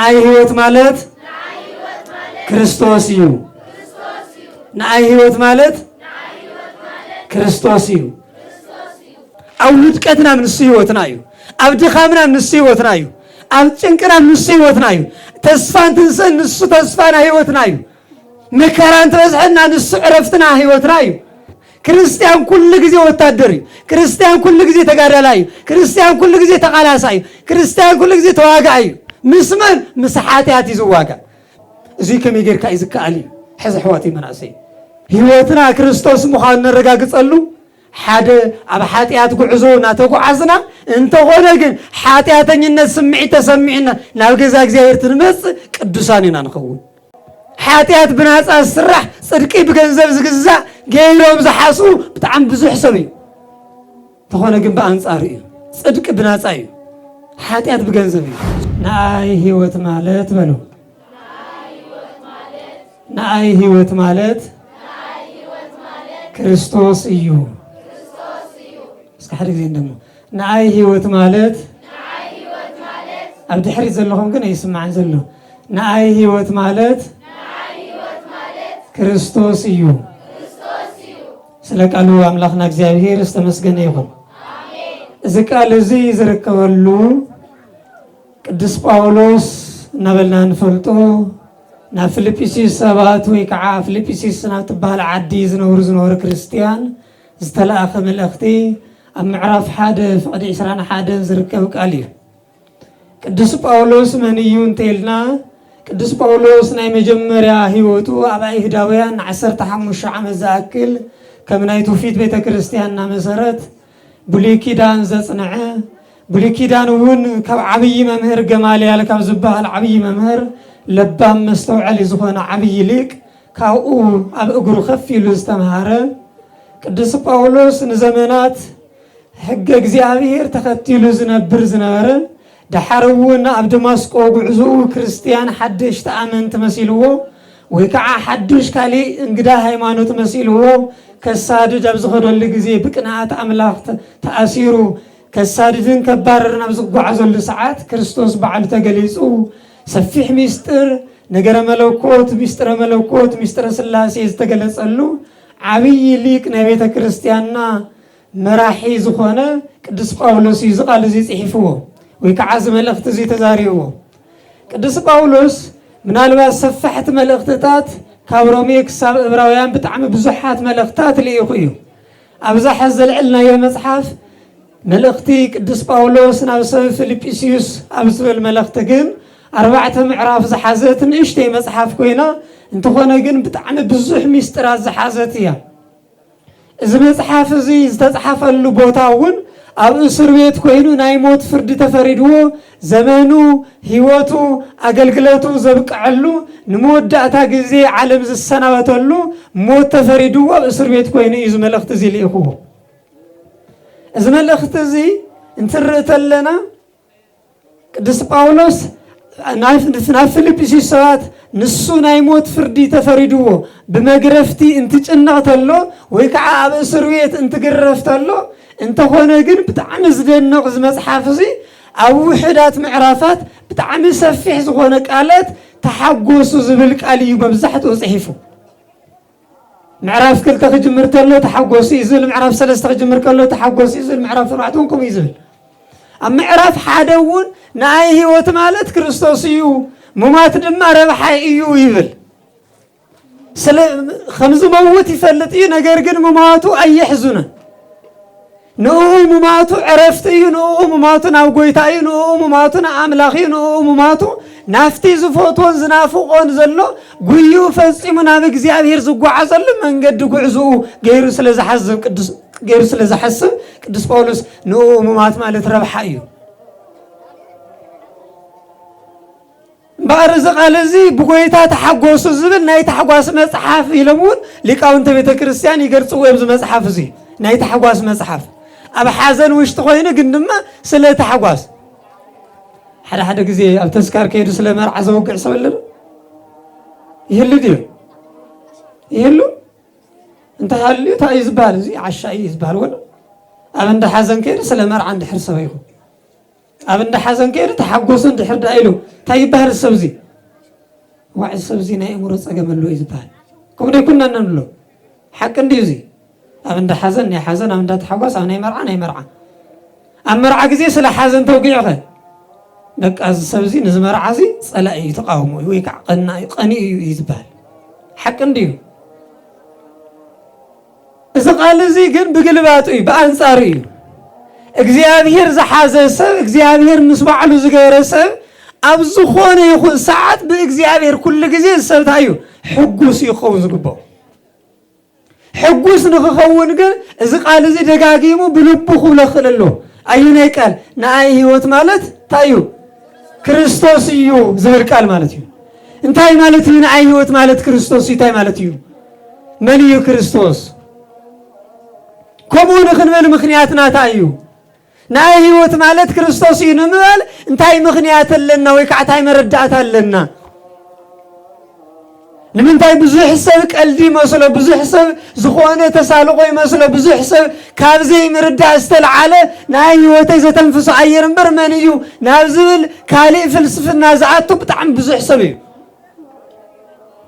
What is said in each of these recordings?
نعي هيوت مالت كريستوسيو نعي هيوت مالت كريستوسيو أو نتكتنا من السيوتنا يو أو دخامنا من السيوتنا يو أو تنكنا من السيوتنا يو تسفان تنسن نسو تسفان هيوتنا يو مكران ترزحنا نسو عرفتنا هيوتنا يو كريستيان كل جزء وتادري كريستيان كل جزء تقارلاي كريستيان كل جزء تقالاساي كريستيان كل جزء تواقعي مسمن مسحاتي زواقع زي كم يجير كايز كالي حز حواتي مناسي هيوتنا كريستوس مخان نرجع له حدا أب حاتيات قعزونا تقعزنا أنت غنقن حاتياتني الناس سمعنا ناوي زاك زير تنمس قدسانينا نخون حاتيات بناس السرح صدقي بجنزب زجزا جيرهم زحاسو بتعم بزح سبي تغنقن بأنصاري صدق بناس أي حاتيات بجنزبي ناي هيوت مالت بلو ناي هيوت مالت كريستوس إيو حريق زين دمو نعاي هيوت مالت أبدي حريق زلهم كنا يسمع زلو نعاي هيوت مالت كريستوس إيو سلك قالوا أملاخنا እግዚአብሔር استمسገነ ይሁን إذا قال زي زركبلو ቅዱስ ጳውሎስ نبلنا نفلطو نا فيليبيسيس 7 ወይ ከዓ فيليبيسيس ናትባል ዓዲ ዝነብሩ ክርስቲያን ዝተላእኸ መልእኽቲ أم معرف حدا فقد إسرائيل حدا زركب قاليه قدس باولوس من يون تيلنا قدس باولوس ناي مجمريا هيوتو أبا إهداويان 15 عام زاكل كم نايتو فيت بيت كريستيان مسرت بوليكيدان زصنعه بوليكيدان ون كاب عبي ممهر جماليا لكاب زباه العبي ممهر لبام مستوعل زخون عبي ليك كاو أب أجرو خفي لزتمهاره قدس باولوس نزمنات حق እግዚአብሔር ተከቲሉ ዝነብር ዝነበረ دحرون أب دمشق وعزو كريستيان حدش تأمن تمثيله ويكع حدش كالي انقدا هيمانو تمثيله كساد جابز خدو اللي جزي بقناعات أملاك تأثيره كسادين كبارنا بزقو عزو لساعات كريستوس بعد تجلسو سفيح ميستر نجر ملوكوت ميستر سلاسي استجلس له عبي ليك نبيت كريستياننا مراحي زخانة قدس باولوس يزقال زي صحيفه ويكعز ملأخت زي تزاريوه قدس باولوس من الواس سفحت ملأختات كابروميك ساب إبراويان بتعمل بزحات ملأختات اللي يخيو أبزح الزلعلنا يا مصحف ملأختي قدس باولوس ناوسف فيليبيسيوس أبزل الملأختين 4 معراف زحازات نشتي مصحف كوينا انتو خونا جن بتعمل بزح ميستراز زحازاتيا إذا مصحف زي استزحف اللي بوتاون أو إسر بيت كوينو نايموت فرد تفريدو زمانو هيوتو أقلقلاتو زبق علو نموت داتا جزي عالم زي السنة وطلو موت تفريدو أو إسر بيت كوينو إذا ملأخت زي لإخوه إذا ملأخت زي انترت لنا قدس باولوس ناف فيليبيسيوس سوات نسو نايموت فردي تفريدو بمقرفتي انت جنغت له ويكع أب إسر بيت انت قرفت له انت هنا جن بتعمل زين نقز مصحافزي أو وحدات معرفات بتعمل سفيح زغونة قالت تحقوس زبلك عليه بمزحت وصحيفه معرف كل تخجمر تلو تحقوس يزل معرف 3 تخجمر كله تحقوس يزل معرف 4 يزل أما معرف حدون ناي هيوت مالت كريستوسيو ممات دم ربحي إيو يبل خمس موت يفلتي نجرجن مماتو أي حزنه نوم مماتو عرفتي نوم مماتو ناوغويتاي نوم مماتو نعملاخي نوم مماتو نافتي زفوتون زنافقون زلو غيو فصيمنا بእግዚአብሔር ዝጓዓዘሉ መንገድ ጉዕዙ ገይሩ ስለዝሐስብ ቅዱስ ጳውሎስ نوم ممات ማለት ረብሓ እዩ بارز قال زي بغويتا تحغوس زبل ناي تحغواس مصحف يلمون لقاونت ቤተ ክርስቲያን ይገርጽው ወብዝ መጽሐፍ زي ناي تحغواس مصحف أب حزن وش تقولين قدما سلا تحقاس حدا جزي أب تذكر كيدو سلا مرع زوج عصب اللي يهلو ديو يهلو أنت هاللي تايز بال زي عشاء يزبال ولا أب عند حزن كيدو سلا مرع عند حرصه يهو أبن حزن كير تحقوسن تحرد إلو تاي بحر السبزي واحد السبزي ناي مرص أجمل له إزبال كنا نملو حق نديزي أبن حزن يا حزن أبن تحقوس أنا مرعى أمرعى كذي سلا حزن توقيعه لك از السبزي نزمر عزي صلا يتقاوموا ويقع قني يزبال حق نديو إذا قال زي جن بقلباتي بأنصاري እግዚአብሔር زحازة سب እግዚአብሔር مسبع له زجاجة سب أبزو خونه يخون ساعات بإግዚአብሔር كل جزء سب تايو حجوس يخون زقبه حجوس نخون جن إذا قال زي دجاجيمو بلبه خلا خلله أيونه قال ناي هوت مالت تايو كريستوس يو زهر قال مالت يو انتاي مالت ناي هوت مالت كريستوس يتاي مالت يو من يو كريستوس كمون خنبل مخنياتنا تايو ناي هوت مالت كريستوس ينمال انتاي مخنيات لنا ويكعتاي مردات لنا لمن تاي بزح حساب قلدي مسله بزح حساب زخونه تسالقو مسله بزح حساب كابزي مردا استلعاله ناي هوتي زتنفس عير امبر منيو نابزل كالي فلسفنا زعاتو بطعم بزح حساب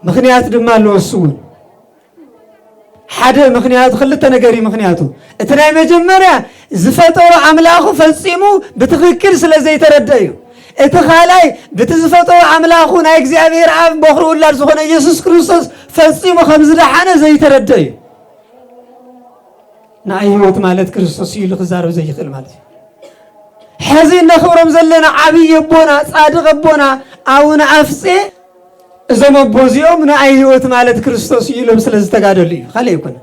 مخنيات دما لوسون حدا مخنيات خلته نغري مخنياتو اتناي مجمريا زفتو املاخو فصيمو بتخكل سلازي تردايو اتخالاي بتزفتو املاخو ناي እግዚአብሔር አብ በخرو ولاد زخونه ኢየሱስ ክርስቶስ ፈጽሞ خمز دحانه زي تردايو ناي هوت مالت ክርስቶስ ይሉ خزارو زي يخل مالت حزين نخبرم زلنا عبي يبونا صادق يبونا اون افصي زم بوزيوم ناي هوت مالت ክርስቶስ ይሉም ስለዚህ ተጋደልዩ خلي يكون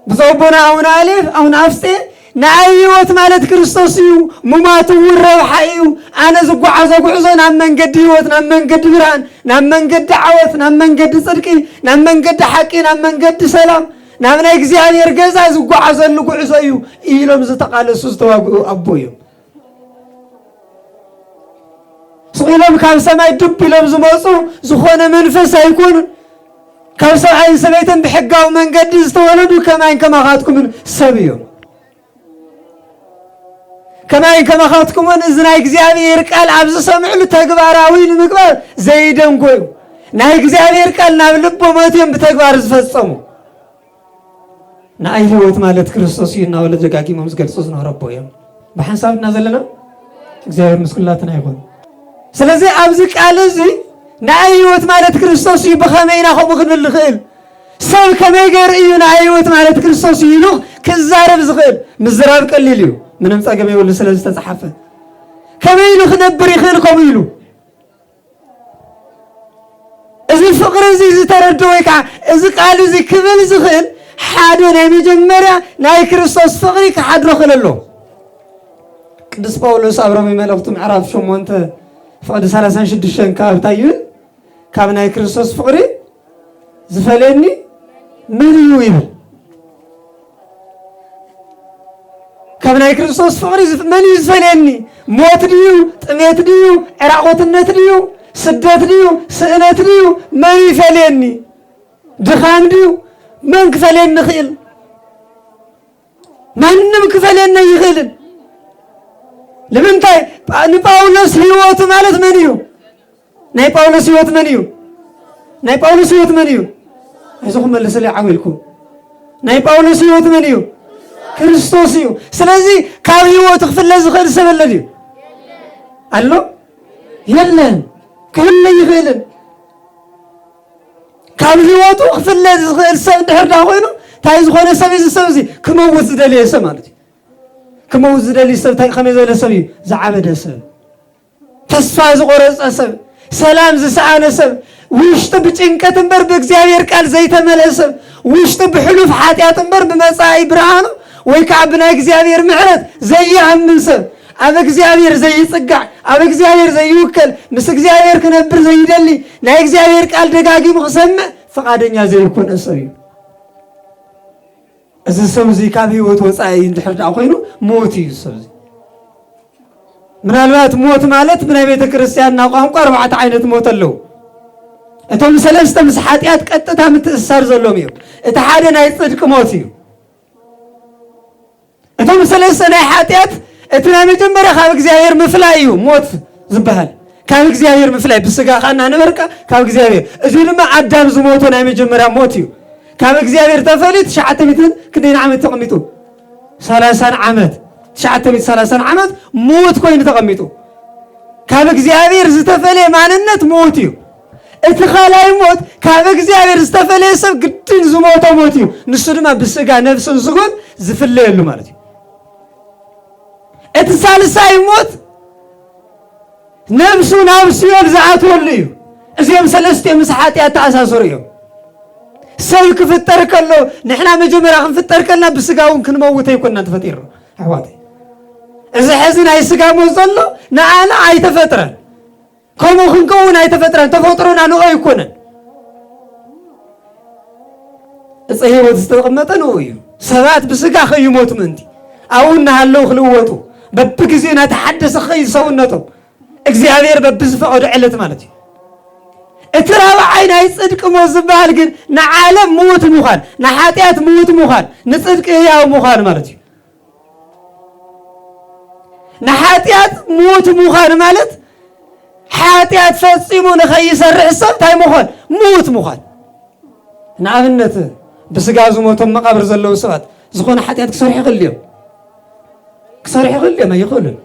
بزوبنا اون الف اون افصي ناي هوت مالت ክርስቶስ يو ممات وربحيو انا زغعزو غعزنا منقد هوت نا منقد بران نا منقد عوت نا منقد صدق نا منقد حق نا منقد سلام نا من እግዚአብሔር ገዛ زغعزل غعزዩ ይሎም ዝተቃለሱ ዝተዋጉ አቦዩ سويلهم كان سماي دب لهم زموسو زخونه منفس هيكون كان سماي سبيتن بحقاو من قد استولدوا كما خاتكم سبيو كما خاتكم اذنا እግዚአብሔር ቃል አብዝ ሰምዑ ተግባራዊ ንምግባር ዘይደንጎዩ ናይ እግዚአብሔር ቃል ናብ ልቦ ሞቴም በተግባር ዝፈጸሙ ናይ ህይወት ማለት ክርስቶስ ይናው ለዘጋጊሞም ዝገልጹስ ነው ረቦየም በሐሳብና ዘለና እግዚአብሔር ምስክላትና ይሁን ስለዚህ አብዝ ቃል እዚ ናይ ህይወት ማለት ክርስቶስ ይበኸመይና ኸምክን ልኽእል ሰብ ከመይገር እዩ ናይ ህይወት ማለት ክርስቶስ ይሉ ከዛረብ ዝኽእል ምዝራብ ቀሊል እዩ ምንም ጻገም ይወል ስለዚህ ተጻሐፈ ከመይሉ ክነብር ይኽእልኩም ይሉ እዚ ፍቅር እዚ ዝተረድኦ ይካ እዚ ቃል እዚ ክብል ዝኽእል ሓደ ናይ መጀመርያ ናይ ክርስቶስ ፍቅሪ ክሓድሮ ክለሎ ቅዱስ ጳውሎስ አብሮም መልእክቱ ምዕራፍ 8 فقد 36 كاب تايو كاب ناي كريستوس فقري زفلني مريو يبل كاب ناي كريستوس فقري مني زفلني موت ديو طميت ديو عراقوتنت ديو سدت ديو سئلت ديو مني فلني دخان ديو من كفلن نخيل منم كفلن يخيل لمن تاي نباولس هيوت مالت منيو ناي باولس هيوت منيو ناي باولس هيوت منيو አይዞኩም መልሰለ ዓውልኩም ናይ ጳውሎስ ህይወት መንዩ ክርስቶስ እዩ ስለዚህ ካብ ህይወት ክፍለ ዝኽእል ሰብ አለ ዲዩ አሎ የለን ከለ ይኽእልን ካብ ህይወቱ ክፍለ ዝኽእል ሰብ ድሕርዳ ኮይኑ ታይ ዝኾነ ሰብ እዚ ክመውት ዝደልየ ሰብ ማለት كموز دليل سب تاي خميس ولا سبي زعبد سب تسفاز قرص سب سلام زسعان سب ويشت بچنكت انبر بእግዚአብሔር ቃል ዘይተመለሰብ ويشت بحلوف حاتيات انبر بمصاي برهان ويكعبنا እግዚአብሔር ምሕረት ዘይአምን ሰብ አብ እግዚአብሔር ዘይጽጋዕ አብ እግዚአብሔር ዘይውከል ምስ እግዚአብሔር ከነብር ዘይደሊ ናይ እግዚአብሔር ቃል ደጋጊሙ ክሰምዕ ፈቃደኛ ዘይኮን ሰብ እዚ ሰብ እዚ ካብ ህይወት ወፃኢ እንድሕርዳ ኮይኑ ሞት እዩ ሰብ እዚ ምናልባት ሞት ማለት ብናይ ቤተ ክርስቲያንና ቋንቋ አርባዕተ ዓይነት ሞት አለው እቶም ሰለስተ ምስ ኃጢአት ቀጥታ ምትእሳር ዘሎም እዩ እቲ ሓደ ናይ ጽድቅ ሞት እዩ እቶም ሰለስተ ናይ ሓጢአት እቲ ናይ መጀመርያ ካብ እግዚአብሔር ምፍላይ እዩ ሞት ዝበሃል ካብ እግዚአብሔር ምፍላይ ብስጋ ኻና ነበርካ ካብ እግዚአብሔር እዚ ድማ አዳም ዝሞቶ ናይ መጀመርያ ሞት እዩ ካብ እግዚአብሔር ተፈሊት 900 ክንደይ ዓመት ተቀሚጡ 30 ዓመት 930 ዓመት ሞት ኮይኑ ተቀሚጡ ካብ እግዚአብሔር ዝተፈለየ ማንነት ሞት እዩ እቲ ኻላይ ሞት ካብ እግዚአብሔር ዝተፈለየ ሰብ ግድን ዝሞቶ ሞት እዩ ንሱ ድማ ብስጋ ነፍስን ስጋን ዝፍለየሉ ማለት እዩ እቲ ሳልሳይ ሞት ነፍሱ ናብ ሲኦል ዝኣትወሉ እዩ እዚኦም ሰለስተ ምስ ሓጢአት ተኣሳሰሩ እዮም ሰብ ክፍጠር ከሎ ንሕና መጀመርያ ክንፍጠር ከለና ብስጋውን ክንመውት ኣይኮንና ተፈጢሩ ኣሕዋተይ እዚ ሕዚ ናይ ስጋ ሞት ዘሎ ንኣና ኣይተፈጥረን ከምኡ ክንከውን ኣይተፈጥረን ተፈጥሮና ንኦ ኣይኮነን እፀ ህይወት ዝተቐመጠ ንኡ እዩ ሰባት ብስጋ ከይሞቱ ምንቲ ኣብኡ እናሃለው ክልወጡ በብግዚኡ እናተሓደሰ ኸይድ ሰውነቶም እግዚአብሔር በብዝፈቀዶ ዕለት ማለት እዩ እቲ ራብዓይ ናይ ጽድቅ ሞት ዝበሃል ግን ንዓለም ሞት ምዃን ንሓጢአት ሞት ምዃን ንጽድቅ ህያው ምዃን ማለት እዩ ንሓጢአት ሞት ምዃን ማለት ሓጢአት ፈጺሙ ንኸይሰርሕ ሰብ እንታይ ምዃን ሞት ምዃን ንኣብነት ብስጋ ዝሞቶም መቃብር ዘለዉ ሰባት ዝኾነ ሓጢአት ክሰርሑ ይኽእሉ እዮም ክሰርሑ ይኽእሉ እዮም ኣይኽእሉን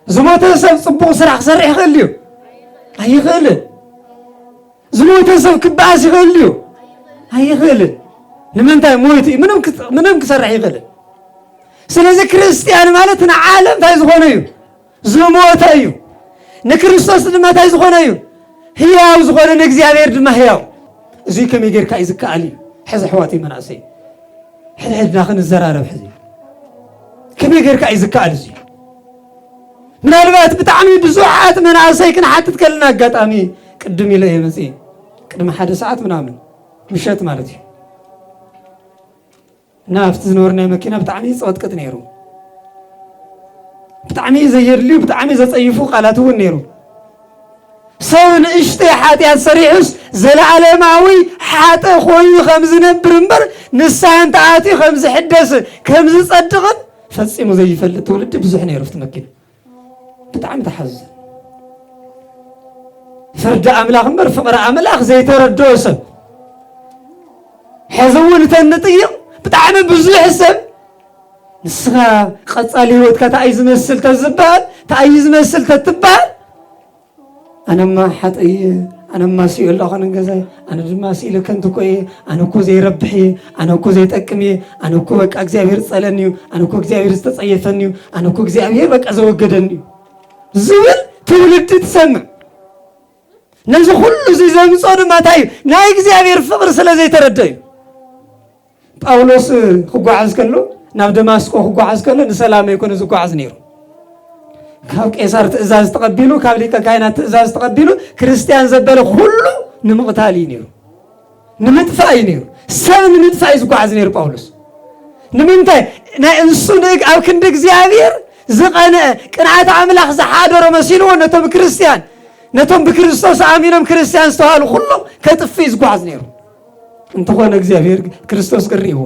ዝሞተ ሰብ ጽቡቕ ስራሕ ክሰርሕ ይኽእል እዩ ኣይኽእልን ዝሞተ ሰብ ክበኣስ ይኽእል እዩ ኣይኽእልን ንምንታይ ሞት እዩ ምንም ክሰርሕ ይኽእልን ስለዚ ክርስቲያን ማለት ንዓለም እንታይ ዝኾነ እዩ ዝሞተ እዩ ንክርስቶስ ድማ እንታይ ዝኾነ እዩ ህያው ዝኾነ ንእግዚአብሔር ድማ ህያው እዚ ከመይ ጌርካ እዩ ዝከኣል እዩ ሕዚ ኣሕዋተይ መናእሰይ ሕድሕድና ክንዘራረብ ሕዚ ከመይ ጌርካ እዩ ዝከኣል እዚ ምናልባት ብጣዕሚ ብዙሓት መናእሰይ ክንሓትት ከለና ኣጋጣሚ ቅድም ኢለ እየ መፅእ ቅድሚ 1 ሰዓት ምናምን ምሸት ማለት እዩ እና ኣብቲ ዝነበርናዮ መኪና ብጣዕሚ ፀወትቅጥ ነይሩ ብጣዕሚ ዘየድልዩ ብጣዕሚ ዘፀይፉ ቃላት እውን ነይሩ ሰብ ንእሽተይ ሓጢአት ሰሪሑስ ዘለዓለማዊ ሓጠ ኮይኑ ከም ዝነብር እምበር ንስሓ እንተኣትዩ ከም ዝሕደስን ከም ዝፀድቕን ፈፂሙ ዘይፈልጥ ትውልዲ ብዙሕ ነይሩ ኣብቲ መኪና ብጣዕሚ ተሓዝን ፍርዲ ኣምላኽ እምበር ፍቕሪ ኣምላኽ ዘይተረድኦ ሰብ ሕዚ እውን ተንጥይቕ ብጣዕሚ ብዙሕ ሰብ ንስኻ ቀፃሊ ህይወትካ እንታይ ዝመስል ተዝበሃል እንታይ ዝመስል ተትበሃል ኣነማ ሓጠየ ኣነማ ሲኦል ኣኾነ ገዛይ ኣነ ድማ ሲኢለ ከንቱ እኮ እየ ኣነ እኮ ዘይረብሕ እየ ኣነ እኮ ዘይጠቅም እየ ኣነ እኮ በቃ እግዚኣብሔር ዝፀለኒ እዩ ኣነ እኮ እግዚኣብሔር ዝተፀየፈኒ እዩ ኣነ እኮ እግዚኣብሔር በቃ ዘወገደኒ እዩ ዝብል ትውልዲ ትሰምዕ ነዚ ኩሉ እዚ ዘምፅኦ ድማ እንታይ እዩ ናይ እግዚኣብሔር ፍቕሪ ስለ ዘይተረድአ እዩ ጳውሎስ ክጓዓዝ ከሎ ናብ ደማስቆ ክጓዓዝ ከሎ ንሰላም ኣይኮነ ዝጓዓዝ ነይሩ ካብ ቄሳር ትእዛዝ ተቐቢሉ ካብ ሊቀ ካህናት ትእዛዝ ተቐቢሉ ክርስቲያን ዘበለ ኩሉ ንምቕታል እዩ ነይሩ ንምጥፋእ እዩ ነይሩ ሰብ ንምጥፋእ እዩ ዝጓዓዝ ነይሩ ጳውሎስ ንምንታይ ናይ እንሱ ኣብ ክንዲ እግዚኣብሔር ዝቐንዐ ቅንዓት ኣምላኽ ዝሓደሮ መሲልዎ ነቶም ክርስቲያን ነቶም ብክርስቶስ ኣሚኖም ክርስቲያን ዝተባሃሉ ኩሎም ከጥፊ ዝጓዓዝ ነይሩ እንተኾነ እግዚአብሔር ክርስቶስ ቅሪእዎ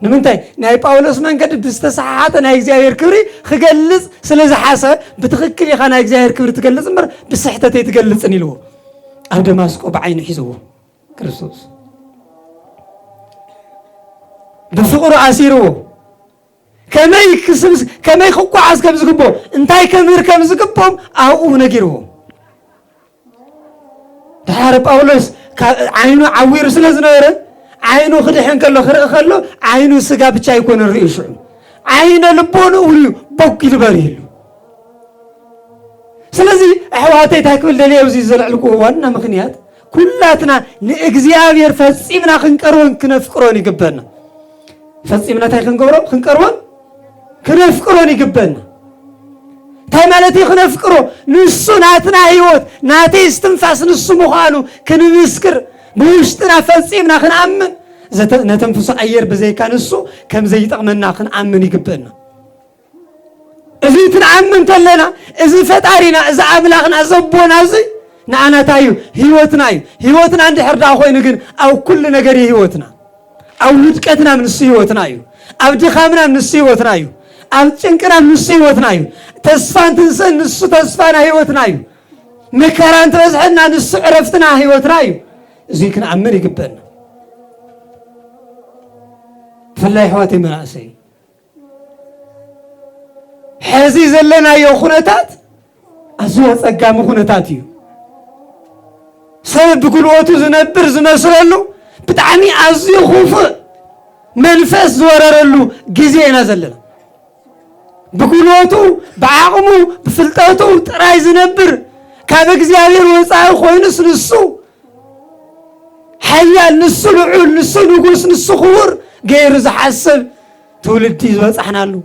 ንምንታይ ናይ ጳውሎስ መንገዲ ብዝተሰሓሓተ ናይ እግዚአብሔር ክብሪ ክገልጽ ስለ ዝሓሰበ ብትኽክል ኢኻ ናይ እግዚአብሔር ክብሪ ትገልጽ እምበር ብስሕተት ኣይትገልጽን ኢልዎ ኣብ ደማስቆ ብዓይኑ ሒዝዎ ክርስቶስ ብፍቕሩ ኣሲርዎ ከመይ ክጓዓዝ ከም ዝግብኦ እንታይ ከምህር ከም ዝግብኦም ኣብኡ ነጊርዎ ድሓር ጳውሎስ ዓይኑ ዓዊሩ ስለ ዝነበረ ዓይኑ ክድሕን ከሎ ክርኢ ከሎ ዓይኑ ስጋ ብቻ ኣይኮነ ርእዩ ሽዑ ዓይነ ልቦኑ እውልዩ ቦግ ይልበር ይህሉ ስለዚ ኣሕዋተይ እንታይ ክብል ደልየ ኣብዚ ዘለዕልኩ ዋና ምክንያት ኩላትና ንእግዚአብሔር ፈፂምና ክንቀርቦን ክነፍቅሮን ይግበና ፈፂምና እንታይ ክንቀርቦን ክነፍቅሮን ይግበና እንታይ ማለት እዩ ክነፍቅሮ ንሱ ናትና ህይወት ናተይ እስትንፋስ ንሱ ምዃኑ ክንምስክር ብውሽጥና ፈፂምና ክንኣምን ነተንፍሶ ኣየር ብዘይካ ንሱ ከም ዘይጠቕመና ክንኣምን ይግበአና እዚ ትንኣምን ከለና እዚ ፈጣሪና እዚ ኣምላኽና ዘቦና እዚ ንኣና እንታይ እዩ ህይወትና እዩ ህይወትና እንድሕር ዳ ኮይኑ ግን ኣብ ኩሉ ነገር ህይወትና ኣብ ውድቀትና ንሱ ህይወትና እዩ أبدي خامنا نسي وتنايو أبتشنكنا نسي وتنايو تسفان تنسى نسو تسفان هي وتنايو مكران ترزحنا نسو عرفتنا هي وتنايو زيكنا عمري قبلنا فالله حواتي مناسي حزي زلنا يو خنتات أزوات أقام خنتاتيو سبب بقولواتو زنبر زمسرلو بتعني أزي خوف منفس زوررلو جزينا زلنا بقولواتو بعقمو بفلتاتو تراي زنبر كابك زيادير وصاو خوينس نسو حيال نسو لعول نسو نقوس نسو خور غير زحسب تولدي زوصحنا له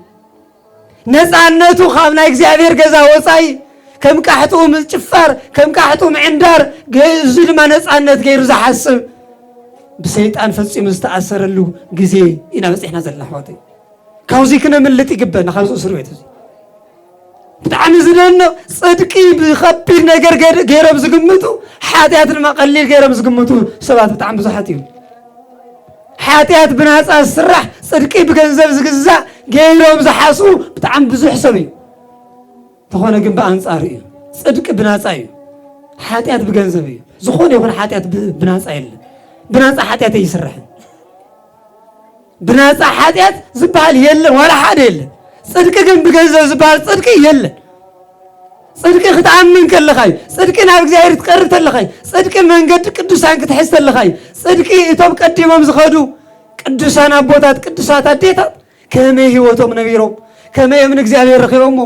نزعنتو خابنا እግዚአብሔር ገዛ ወጻይ ከም ቃሕጡ ምጭፋር ከም ቃሕጡ ምዕንዳር ገዝል ማ ነፃነት ገይሩ ዝሐስብ بسيطان ፈጽሙ ዝተኣሰረሉ ግዜ ኢና በጽሕና ዘለና ሕዋተይ ካውዚ ክነምልጥ ይግበና ካብዚ እስር ቤት እዚ ብጣዕሚ ዝደነ ጽድቂ ብኸቢድ ነገር ገይሮም ዝግምቱ ሓጢያት ድማ ቀሊል ገይሮም ዝግምቱ ሰባት ብጣዕሚ ብዙሓት እዮም حاتيات بناس السرح صدقي بجنزب زجزا جيلهم زحاسو بتعم بزح سوي تخونا جنب أنصاري صدق بناس أيه حاتيات بجنزبي زخون يكون حاتيات بناس أيه بناس حاتيات يسرح بناس حاتيات زبال يلا ولا حد يلا صدق جنب بجنزب زبال صدقي يلا صدقي ختام من كل خاي صدقي نابك زاير تقرب تل خاي صدقي من قد قدوسان كتحس تل خاي صدقي توب قديمهم زخدو قدوسان ابوتات قدوسات اديتات كما هيوتهم نبيرهم كما من እግዚአብሔር رخيهم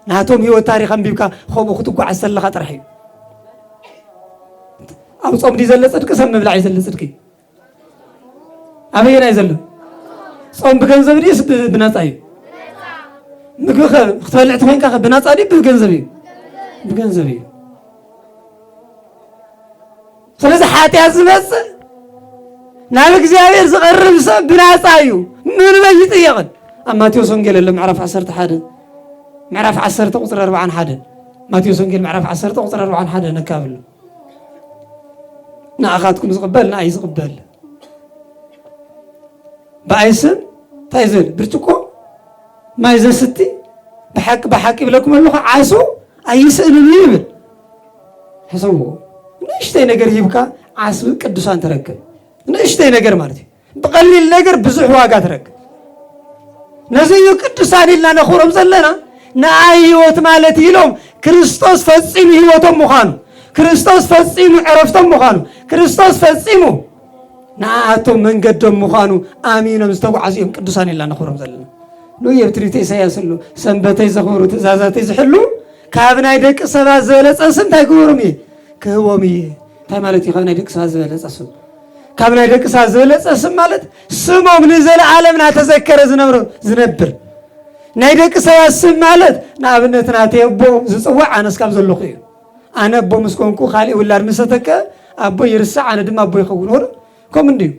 ناتهم هيوت تاريخا بيبكا خوبو خطو عسل لخ طرحي او صوم دي زل صدق سم بلا يزل صدقي ابينا يزل صوم بگنزب دي بناصاي مكخ ختبلعت وين كخ بناصاي بگنزبي بجنزبي سلسة حاتي أزمس نالك زيادة زغرب سب بناصايو من بيت يغن أما تيوسون قال اللي معرف عسرت حدا معرف عسرت قطر 4 حدا ما تيوسون قال معرف عسرت قطر 4 حدا نكابل نا أخذكم زقبل نا عايز قبل بعيسن تايزل برتكو ما يزن ستي بحكي لكم اللغة عاسو أيسألوا ليبل حسبوا نشتي نجر يبكى عاسو قدوسان تركب نشتي نجر مالتي بقليل نجر بزح واقع تركب نزيو قدوسان إلا نخورم زلنا نعيوت مالتي لهم كريستوس فصيم هيوتهم مخانو كريستوس فصيم عرفتهم مخانو كريستوس فصيمو نعاتهم من قدهم مخانو آمين مستوى عزيهم قدوسان إلا نخورم زلنا لو يبتريتي سياسلو سنبتي زخورو تزازاتي زحلو كابنا يدك سبا زلص اسم تايغورمي كهومي تاي مالتي كابنا يدك سبا زلص اسم كابنا يدك سبا زلص اسم مالت سمو من زل عالمنا تذكر زنبر نايدك سبا اسم مالت نابنتنا تيبو زصوع انس كاب زلو خيو انا ابو مسكونكو خالي ولاد مستك ابو يرسع انا دم ابو يخون هور كوم انديو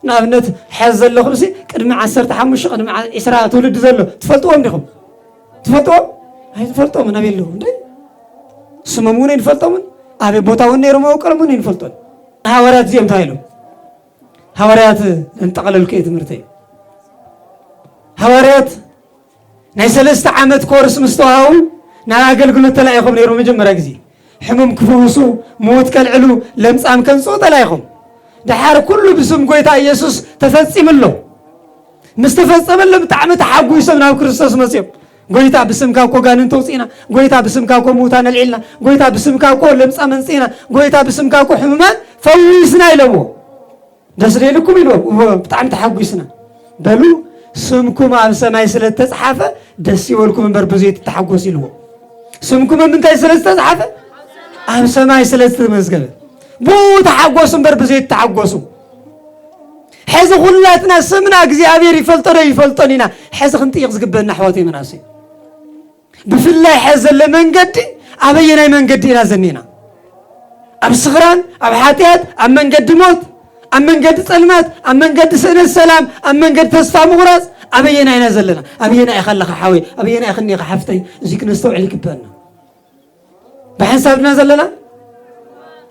نابنت حز زلو خلسي قدم 15 قدم 10 تولد زلو تفلطوهم ديكم تفلطوهم هاي تفلطوا من أبي الله ده سممون ينفلطوا من أبي بوتاون نيرمو كلامون ينفلطون هوارات زيهم تايلو هوارات انتقل الكيت مرتين هوارات نايسلست عامت كورس مستوهاو ناقل قلنا تلاقيهم نيرو مجمرة جزي حمم كفوسو موت كالعلو لمس أم كنسو تلاقيهم ده حار كله بسم قويتا يسوس تفصيم له مستفصم له بتعمل تحقو يسمنا كريستوس مسيح قويتا بسم كاكو غانن توصينا قويتا بسم كاكو موتان العلنا قويتا بسم كاكو لمص منصينا قويتا بسم كاكو حممان فويسنا يلو دسري لكم يلو بتعم تحقيسنا بلو سمكم على سماي سلت تصحافه دس يولكم من بربزيت تحقوس يلو سمكم من تاي سلت تصحافه على سماي سلت تمزغب بو تحقوس من بربزيت تحقوسو حيز خلاتنا سمنا እግዚአብሔር ይፈልጠኒና حيز خنطيق زغبنا حواتي مناسي بفلاي حزل لمنقد أبينا منقدنا زنينا أب صغران أب حاتيات أم منقد موت أم منقد ظلمات أم منقد سن السلام أم منقد تصفى مغراز أبينا ينزلنا أبينا يخلق حاوي أبينا يخني حفتي زيك نستوعب لك بنا بحسابنا زلنا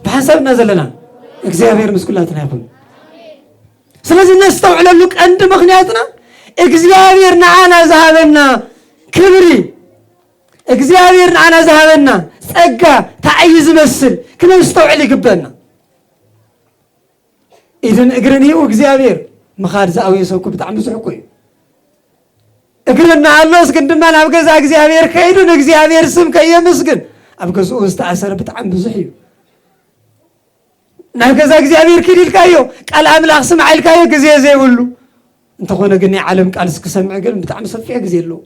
بحسابنا زلنا እግዚአብሔር ምስኩላትና ይሁን ስለዚህ ነስተውዕለሉክ አንድ ምክንያትና እግዚአብሔር ንዓና ዝሃበና ክብሪ እግዚአብሔር ንዓና ዝሃበና ጸጋ ታዕይ ዝመስል ክነስተውዕል ይግበና ኢድን እግርን ይኡ እግዚአብሔር ምኻድ ዝኣውየ ሰብኩ ብጣዕሚ ብዙሕ እኮ እዩ እግርና ኣሎስ ግን ድማ ናብ ገዛ እግዚአብሔር ከይዱ ንእግዚአብሔር ስም ከየምስግን ኣብ ገዝኡ ዝተኣሰረ ብጣዕሚ ብዙሕ እዩ ናብ ገዛ እግዚአብሔር ከይድ ኢልካዮ ቃል ኣምላኽ ስምዓ ኢልካዮ ግዜ ዘይብሉ እንተኾነ ግን ናይ ዓለም ቃል እስክሰምዕ ግን ብጣዕሚ ሰፊሕ ግዜ ኣለዎ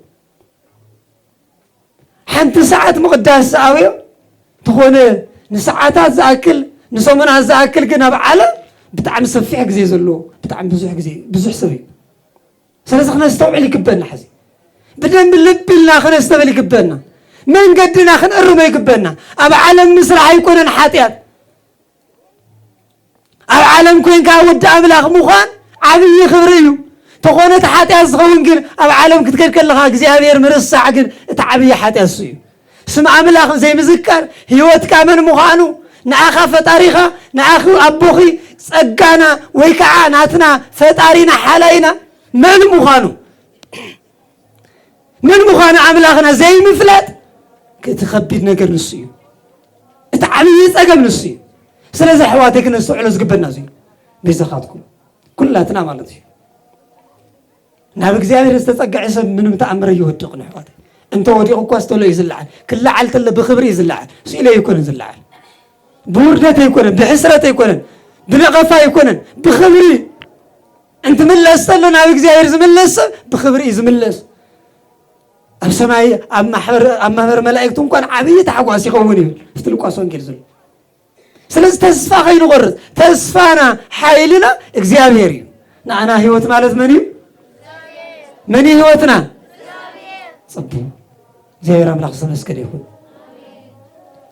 ሓንቲ ሰዓት ምቕዳስ ዝኣውዮ እንተኾነ ንሰዓታት ዝኣክል ንሰሙናት ዝኣክል ግን ኣብ ዓለም ብጣዕሚ ሰፊሕ ግዜ ዘለዎ ብጣዕሚ ብዙሕ ግዜ ብዙሕ ሰብ እዩ ስለዚ ክነስተውዕል ይግበና ሕዚ ብደንብ ልቢ ኢልና ክነስተብል ይግበና መንገድና ክንእርሞ ይግበና ኣብ ዓለም ምስራሕ ኣይኮነን ሓጢአት ኣብ ዓለም ኮንካ ወዲ ኣምላኽ ምዃን ዓብዪ ክብሪ እዩ ተኾነ እቲ ሓጢአት ዝኸውን ግን ኣብ ዓለም ክትከድ ከለኻ እግዚኣብሔር ምርሳዕ ግን እቲ ዓብዪ ሓጢአት እዩ ስም ኣምላኽ ዘይምዝካር ህይወትካ መን ምዃኑ ንዓኻ ፈጣሪኻ ንዓኺ ኣቦኺ ጸጋና ወይ ከዓ ናትና ፈጣሪና ሓላይና መን ምዃኑ ኣምላኽና ዘይምፍላጥ እቲ ከቢድ ነገር ንሱ እዩ እቲ ዓብዪ ፀገም ንሱ እዩ ስለዚ ኣሕዋተይ ክነስተውዕሎ ዝግበና እዙ ቤተኻትኩም ኩላትና ማለት እዩ ናብ እግዚአብሔር ዝተጸግዐ ሰብ ምንም ተኣምር ይወድቕን ኣሕዋተይ እንተ ወዲቑ እኳ ዝተሎ እዩ ዝለዓል ክለዓል ተለ ብክብሪ እዩ ዝለዓል ስኢለ ኣይኮነን ዝለዓል ብውርደት ኣይኮነን ብሕስረት ኣይኮነን ብነቐፋ ኣይኮነን ብክብሪ እንትምለስ ተሎ ናብ እግዚአብሔር ዝምለስ ሰብ ብክብሪ እዩ ዝምለስ ኣብ ሰማይ ኣብ ማሕበር መላእክቱ እንኳን ዓብዪ ተሓጓስ ይኸውን ይብል ኣብቲ ሉቃስ ወንጌል ዘሎ ስለዚ ተስፋ ከይንቆርፅ ተስፋና ሓይልና እግዚአብሔር እዩ ንኣና ህይወት ማለት መን እዩ መን እዩ ህይወትና ፅቡቅ እግዚአብሔር ኣምላኽ ዝተመስገነ ይኹን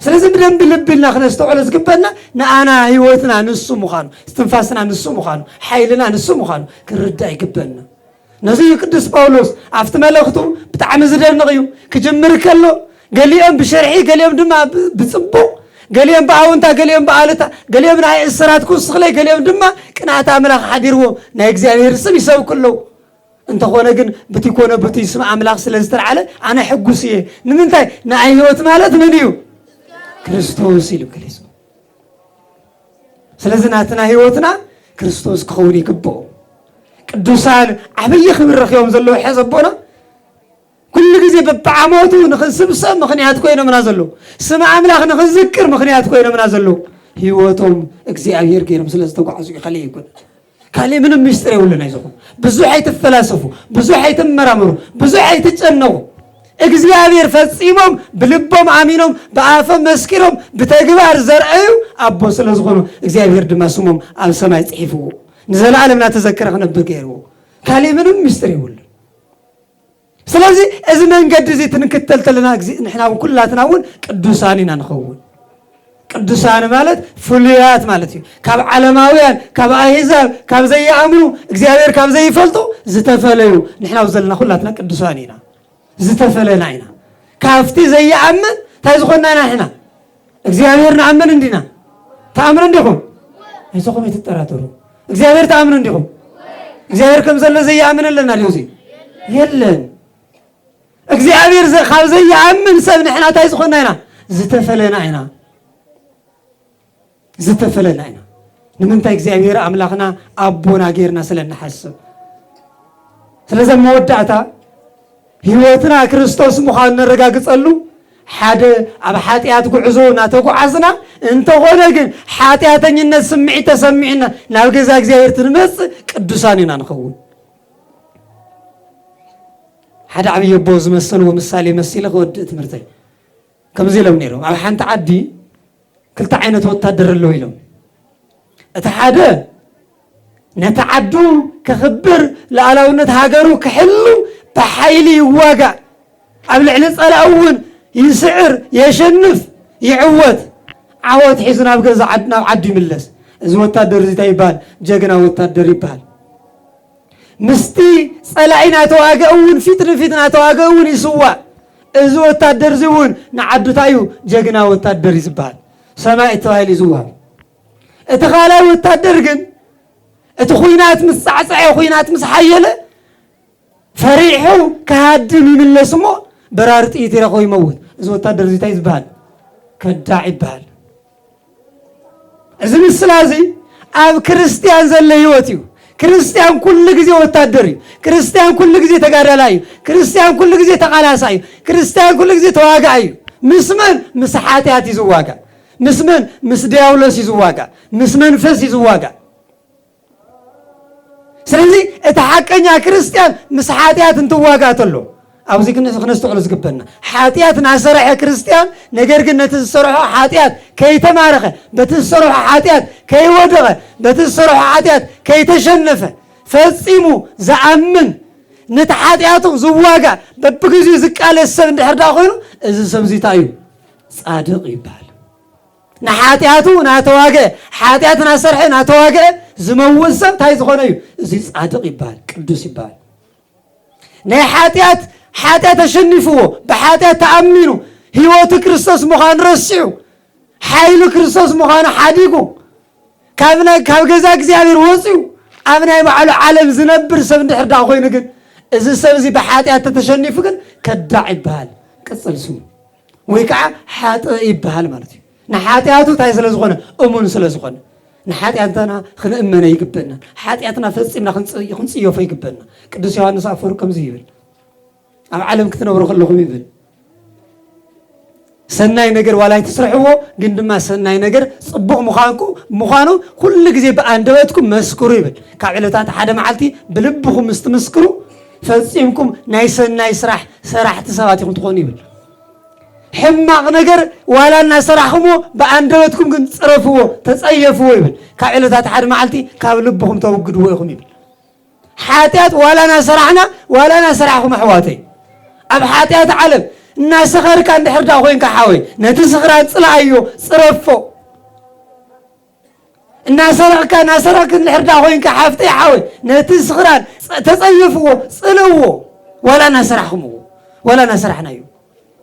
ስለዚ ብደንቢ ልቢ ኢልና ክነስተውዕሎ ዝግበና ንኣና ህይወትና ንሱ ምዃኑ እስትንፋስና ንሱ ምዃኑ ሓይልና ንሱ ምዃኑ ክንርዳእ ይግበና ነዚ ቅዱስ ጳውሎስ ኣብቲ መልእኽቱ ብጣዕሚ ዝደንቕ እዩ ክጅምር ከሎ ገሊኦም ብሸርሒ ገሊኦም ድማ ብፅቡቕ ገሊኦም ብኣውንታ ገሊኦም ብኣልታ ገሊኦም ናይ እስራት ክውስኽለይ ገሊኦም ድማ ቅንዓት ኣምላኽ ሓዲርዎ ናይ እግዚአብሔር ስም ይሰብኩ ኣለዉ እንተኾነ ግን በቲ ኮነ በቲ ስም ኣምላኽ ስለ ዝተልዓለ ኣነ ሕጉስ እየ ንምንታይ ንኣይ ህይወት ማለት ምን እዩ ክርስቶስ ኢሉ ገሊፁ ስለዚ ናትና ህይወትና ክርስቶስ ክኸውን ይግብኦ ቅዱሳን ዓብዪ ክብሪ ረኺቦም ዘለዉ ሕዚ ኣቦና ኩሉ ግዜ በብዓመቱ ንክንስብሰብ ምክንያት ኮይኖምና ዘለዉ ስም ኣምላኽ ንክንዝክር ምክንያት ኮይኖምና ዘለዉ ህይወቶም እግዚአብሔር ገይሮም ስለ ዝተጓዓዙ እዩ ካሊእ ይኮነ ካሊእ ምንም ምስጢር የብሉን ኣይዝኹም ብዙሕ ኣይትፈላሰፉ ብዙሕ ኣይትመራመሩ ብዙሕ ኣይትጨነቁ እግዚአብሔር ፈፂሞም ብልቦም ኣሚኖም ብኣፎም መስኪሮም ብተግባር ዘርአዩ ኣቦ ስለ ዝኾኑ እግዚአብሔር ድማ ስሞም ኣብ ሰማይ ፅሒፍዎ ንዘለዓለም እናተዘከረ ክነብር ገይርዎ ካሊእ ምንም ምስጢር የብሉን ስለዚ እዚ መንገዲ እዚ ትንክተል ተለና ንሕና ኩላትና እውን ቅዱሳን ኢና ንኸውን ቅዱሳን ማለት ፍሉያት ማለት እዩ ካብ ዓለማውያን ካብ ኣህዛብ ካብ ዘይኣምኑ እግዚአብሔር ካብ ዘይፈልጡ ዝተፈለዩ ንሕና ዘለና ኩላትና ቅዱሳን ኢና ዝተፈለና ኢና ካብቲ ዘይኣምን እንታይ ዝኾንና ኢና ንሕና እግዚአብሔር ንኣምን እንዲና ተኣምኑ እንዲኹም ኣይዞኹም ኣይትጠራጠሩ እግዚአብሔር ተኣምኑ እንዲኹም እግዚአብሔር ከም ዘሎ ዘይኣምን ኣለና ድዩ እዚ የለን እግዚአብሔር ካብ ዘይኣምን ሰብ ንሕና እንታይ ዝኾንና ኢና ዝተፈለና ኢና ንምንታይ እግዚአብሔር ኣምላኽና ኣቦና ጌርና ስለንሓስብ ስለዚ መወዳእታ ህይወትና ክርስቶስ ምዃኑ ነረጋግፀሉ ሓደ ኣብ ሓጢአት ጉዕዞ እናተጓዓዝና እንተኾነ ግን ሓጢአተኝነት ስምዒት ተሰሚዕና ናብ ገዛ እግዚአብሔር ትንመፅእ ቅዱሳን ኢና ንኸውን ሓደ ዓብዪ ኣቦ ዝመሰልዎ ምሳሌ መሲለ ክወድእ ትምህርተይ ከምዚ ኢሎም ነይሮም ኣብ ሓንቲ ዓዲ ክልተ ዓይነት ወታደር ኣለዉ ኢሎም እቲ ሓደ ነቲ ዓዱ ክኽብር ሉዓላውነት ሃገሩ ክሕሉ ብሓይሊ ይዋጋእ ኣብ ልዕሊ ፀላእ እውን ይስዕር የሸንፍ ይዕወት ዓወት ሒዙ ናብ ገዛ ናብ ዓዱ ይምለስ እዚ ወታደር እዚ እንታይ ይበሃል ጀግና ወታደር ይበሃል ምስቲ ፀላኢ እናተዋግአ እውን ፊት ንፊት እናተዋግአ እውን ይስዋዕ እዚ ወታደር እዚ እውን ንዓዱ እንታይ እዩ ጀግና ወታደር እዩ ዝበሃል ሰማይ ተባሂሉ ይዝዋሃብ እቲ ካልኣይ ወታደር ግን እቲ ኩናት ምስ ፃዕፀዐ ኩናት ምስ ሓየለ فريحو كهادم يملسمو برارت يترخو يموت إذا وتادر زي تايز بال كداعي بال إذا السلازي أب كريستيان زل يوتيو كريستيان كل جزء وتادري كريستيان كل جزء تقارلاي كريستيان كل جزء تقالاساي كريستيان كل جزء تواقعي مسمن مسحاتي يزواقع مسمن مسدياولس يزواقع مسمن فس يزواقع سلازي اتحقنيا كريستيان مسحاتيات انتواقعت له أوزي كنا نستعرض قبلنا حاتيات ناسرح كريستيان نجر كنا تسرح حاتيات كي تمارخه بتسرح حاتيات كي ودغه بتسرح حاتيات كي تشنفه فصيمو زعمن نتحاتياتو زواقع ببغزي زقال السب اندحر دا خوينو اذا سمزي تايو صادق يبال نحاتياتو ناتواقع حاتيات ناسرح ناتواقع زموت سب تاي زخونيو ازي صادق يبال قدوس يبال ني حاتيات تشنفوه بحاتيات تأمنوا هيوت كريستوس مخان رسعوا حيل كريستوس مخان حديقوا كابنا كابجزا እግዚአብሔር ወጽው አብና ይባሉ ዓለም ዝነብር ሰብ እንድሕር ዳ ኮይኑ ግን እዚ ሰብ እዚ በሓጢያት ተተሸኒፉ ግን ከዳዕ ይባሃል ቅጽል ስሙ ወይ ከዓ ሓጥ ይባሃል ማለት እዩ ንሓጢያቱ ታይ ስለ ዝኾነ እሙን ስለ ዝኾነ ንሓጢያትና ክንእመነ ይግበና ሓጢያትና ፈጽምና ክንጽዮፈ ይግበና ቅዱስ ዮሐንስ አፈወርቅ ከምዚ ይብል ኣብ ዓለም ክትነብሩ ከለኹም ይብል ሰናይ ነገር ዋላይ ተስርሕዎ ግን ድማ ሰናይ ነገር ጽቡቕ ምዃኑ ኩሉ ግዜ በአንደበትኩም መስክሩ ይብል ካብ ዕለታት ሓደ መዓልቲ ብልብኹም ምስትመስክሩ ፈጺምኩም ናይ ሰናይ ስራሕ ሰራሕቲ ሰባት ኢኹም ትኾኑ ይብል ሕማቕ ነገር ዋላና ሰራሕሞ በአንደበትኩም ግን ጽረፍዎ ተጸየፍዎ ይብል ካብ ዕለታት ሓደ መዓልቲ ካብ ልብኹም ተወግድዎ ኢኹም ይብል ሓጢያት ዋላና ሰራሕና ዋላና ሰራሕኩም ኣሕዋተይ ኣብ ሓጢያት ዓለም እናሰኸርካ እንድሕር ዳ ኮይንካ ሓወይ ነቲ ስኽራት ጽላእዮ ጽረፎ እናሰረቕካ እንድሕር ዳ ኮይንካ ሓፍተይ ሓወይ ነቲ ስኽራት ተጸየፍዎ ጽልዎ ዋላና ሰራሕኩምዎ ዋላና ሰራሕናዮ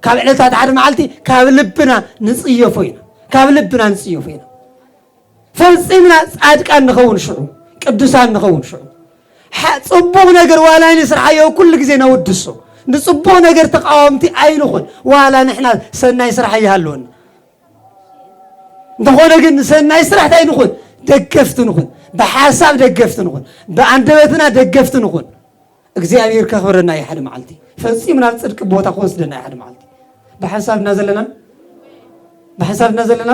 ካብ ዕለታት ሓደ መዓልቲ ካብ ልብና ንጽየፎ ኢና ፈጺምና ጻድቃን ንኸውን ሽዑ ቅዱሳን ንኸውን ሽዑ ጽቡቕ ነገር ዋላኒ ስርሓዮ ኩሉ ግዜ ነውድሶ ንጽቡቕ ነገር ተቃወምቲ ኣይንኹን ዋላ ንሕና ሰናይ ስራሕ ይሃለወና እንተኾነ ግን ሰናይ ስራሕ ኣይንኹን ደገፍቲ ንኹን ብሓሳብ ደገፍቲ ንኹን ብኣንደበትና ደገፍቲ ንኹን እግዚአብሔር ከኽብረና ይሓደ መዓልቲ ፈጺምና ጽድቂ ቦታ ክወስደና ይሓደ መዓልቲ ብሓሳብና ዘለና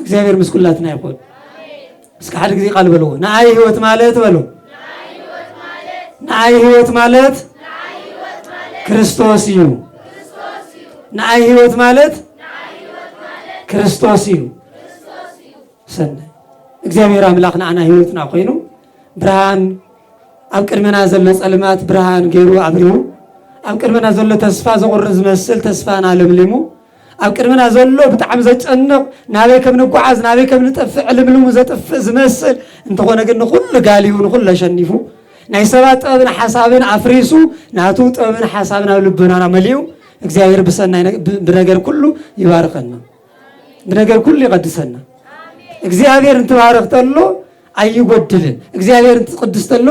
እግዚአብሔር ምስኩላትና ይኹን እስከ ሓደ ግዜ ቃል በልዎ ንኣይ ህይወት ማለት በልዎ ንኣይ ህይወት ማለት ክርስቶስ እዩ ንኣይ ህይወት ማለት ክርስቶስ እዩ ሰናይ እግዚአብሔር አምላክ ንዓና ህይወትና ኮይኑ ብርሃን ኣብ ቅድመና ዘሎ ጸልማት ብርሃን ገይሩ አብሪሁ ኣብ ቅድመና ዘሎ ተስፋ ዘቑርር ዝመስል ተስፋና ለምሊሙ ኣብ ቅድመና ዘሎ ብጣዕሚ ዘጨንቕ ናበይ ከም ንጓዓዝ ናበይ ከም ንጠፍዕ ልምልሙ ዘጥፍእ ዝመስል እንተኾነ ግን ንኹሉ ጋሊሁ ንኹሉ አሸኒፉ ናይ ሰባት ጥበብን ሓሳብን ኣፍሪሱ ናቱ ጥበብን ሓሳብን ኣብ ልብናና መሊኡ እግዚአብሔር ብሰናይ ብነገር ኩሉ ይባርከና ብነገር ኩሉ ይቀድሰና እግዚአብሔር እንትባረክ ተሎ ኣይጎድልን እግዚአብሔር እንትቅድስ ተሎ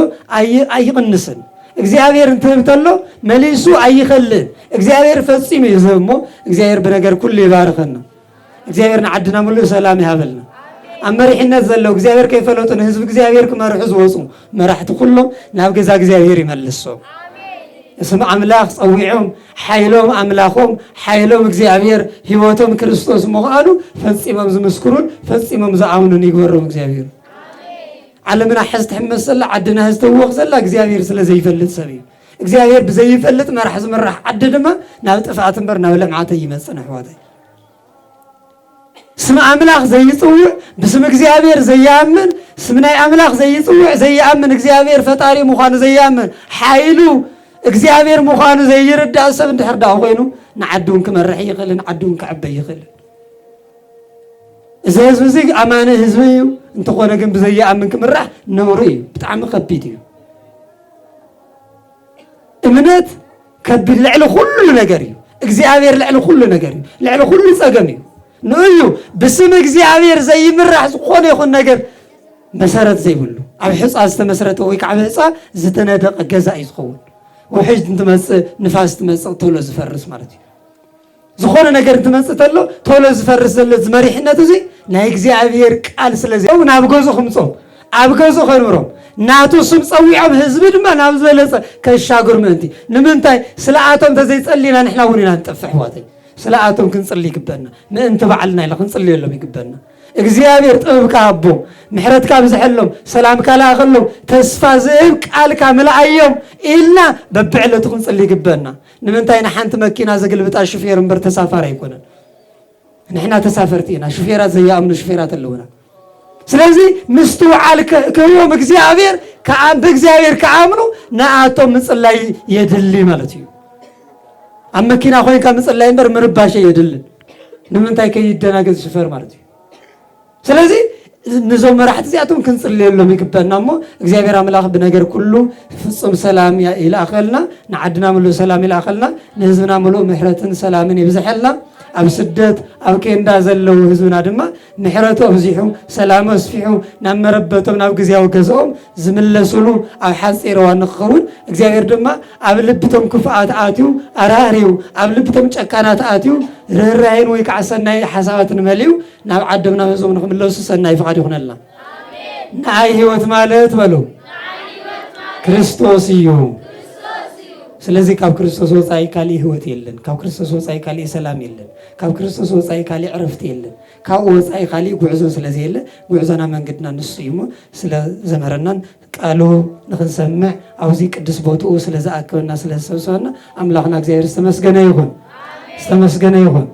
ኣይቅንስን እግዚአብሔር እንትህብ ተሎ መሊሱ ኣይኸልን እግዚአብሔር ፈጺሙ ይዝህብ ሞ እግዚአብሔር ብነገር ኩሉ ይባርከና እግዚአብሔር ንዓድና ሙሉእ ሰላም ይሃበልና ኣብ መሪሕነት ዘለው እግዚአብሔር ከይፈለጡን ህዝቢ እግዚአብሔር ክመርሑ ዝወፁ መራሕቲ ኩሎም ናብ ገዛ እግዚአብሔር ይመልሶም እስም አምላክ ጸዊዖም ሓይሎም አምላኾም ሓይሎም እግዚአብሔር ህይወቶም ክርስቶስ ምዃኑ ፈጺሞም ዝምስክሩን ፈጺሞም ዝኣምኑን ይግበሮም እግዚአብሔር ዓለምና ሕዝ ትሕመስ ዘላ ዓድና ሕዝ ትውኽ ዘላ እግዚአብሔር ስለ ዘይፈልጥ ሰብ እዩ እግዚአብሔር ብዘይፈልጥ መራሕ ዝምራሕ ዓዲ ድማ ናብ ጥፍኣት እምበር ናብ ልምዓት ይመጽእ ኣሕዋተይ ስም አምላክ ዘይጽውዕ ብስም እግዚአብሔር ዘያምን ስም ናይ አምላክ ዘይጽውዕ ዘያምን እግዚአብሔር ፈጣሪ ምዃኑ ዘያምን ሓይሉ እግዚአብሔር ምዃኑ ዘይርዳእ ሰብ እንድሕር ዳ ኮይኑ ንዓዱን ክመርሕ ይኽእልን ዓዱን ክዕበይ ይኽእልን እዚ ህዝቢ እዚ ኣማነ ህዝቢ እዩ እንተኾነ ግን ብዘይኣምን ክምራሕ ነውሪ እዩ ብጣዕሚ ከቢድ እዩ እምነት ከቢድ ልዕሊ ኩሉ ነገር እዩ እግዚአብሔር ልዕሊ ኩሉ ነገር እዩ ልዕሊ ኩሉ ፀገም እዩ ንእዩ ብስም እግዚአብሔር ዘይምራሕ ዝኾነ ይኹን ነገር መሰረት ዘይብሉ ኣብ ሕፃ ዝተመስረተ ወይ ከዓ ሕፃ ዝተነደቀ ገዛ እዩ ዝኸውን وحج تمس نفاس تمس تولو زفرس مالتي زخونه ነገር تمس تلو تولو زفرس زل زمريحنته زي ናይ እግዚአብሔር ቃል ስለዚህ او ናብ ገዙ خمصو ኣብ ገዙ خنብሮ ናቱ ስም ጸዊዖም ህዝብ ድማ ናብ ዘለጸ ከሻጉር ምንቲ ንምንታይ ስለአቶም ተዘይጸሊና ንሕና ወኒና ንጥፍሕ ዋተይ ስለአቶም ክንጽሊ ይግበና ምእንቲ በዓልና ኢላ ክንጽሊ የሎም ይግበና እግዚአብሔር ጥብካ አቦ ምሕረትካ ብዝሕሎም ሰላምካ ላኸሎም ተስፋ ዝህብ ቃልካ ምልአዮም ኢልና በብዕለቱ ክንጽሊ ይግበና ንምንታይ ንሓንቲ መኪና ዘግልብጣ ሹፌር እምበር ተሳፋሪ አይኮነን ንሕና ተሳፈርቲና ሹፌራት ዘያምኑ ሹፌራት ኣለውና ስለዚህ ምስተውዓል ከዮም እግዚአብሔር ከአም በእግዚአብሔር ከአምኑ ናአቶም ምጽላይ የድል ማለት እዩ ኣብ መኪና ኮይንካ ምጽላይ እምበር ምርባሽ የድል ንምንታይ ከይደናገዝ ሹፌር ማለት እዩ ስለዚህ ንዞም መራሕቲ እዚኣቶም ክንጽልየሎም ይግበና እሞ እግዚአብሔር አምላኽ ብነገር ኩሉ ፍጹም ሰላም ይላኸልና ንዓድና ሙሉ ሰላም ይላኸልና ንህዝብና ሙሉ ምሕረትን ሰላምን ይብዝሐልና ኣብ ስደት ኣብ ኬንዳ ዘለው ህዝብና ድማ ምሕረቱ ኣብዚሑ ሰላም ኣስፊሑ ናብ መረበቶም ናብ ግዝያዊ ገዝኦም ዝምለሱሉ ኣብ ሓፂር እዋን ንኽኸውን እግዚአብሔር ድማ ኣብ ልብቶም ክፉኣት ኣትዩ ኣራርዩ ኣብ ልብቶም ጨካናት ኣትዩ ርህራሄን ወይ ከዓ ሰናይ ሓሳባትን መሊኡ ናብ ዓዶም ናብ ህዝቦም ንኽምለሱ ሰናይ ፍቓድ ይኹነልና ናይ ህይወት ማለት በሉ ክርስቶስ እዩ ስለዚህ ካብ ክርስቶስ ወፃኢ ካሊእ ህይወት የለን ካብ ክርስቶስ ወፃኢ ካሊእ ሰላም የለን ካብ ክርስቶስ ወፃኢ ካሊእ ዕረፍቲ የለን ካብ ወፃኢ ካሊእ ጉዕዞ ስለዚ የለ ጉዕዞና መንገድና ንሱ እዩ ስለ ዘመረናን ቃሉ ንኽንሰምዕ ኣብዚ ቅዱስ ቦትኡ ስለ ዝኣከበና ስለ ዝሰብሰበና ኣምላኽና እግዚአብሔር ዝተመስገነ ይኹን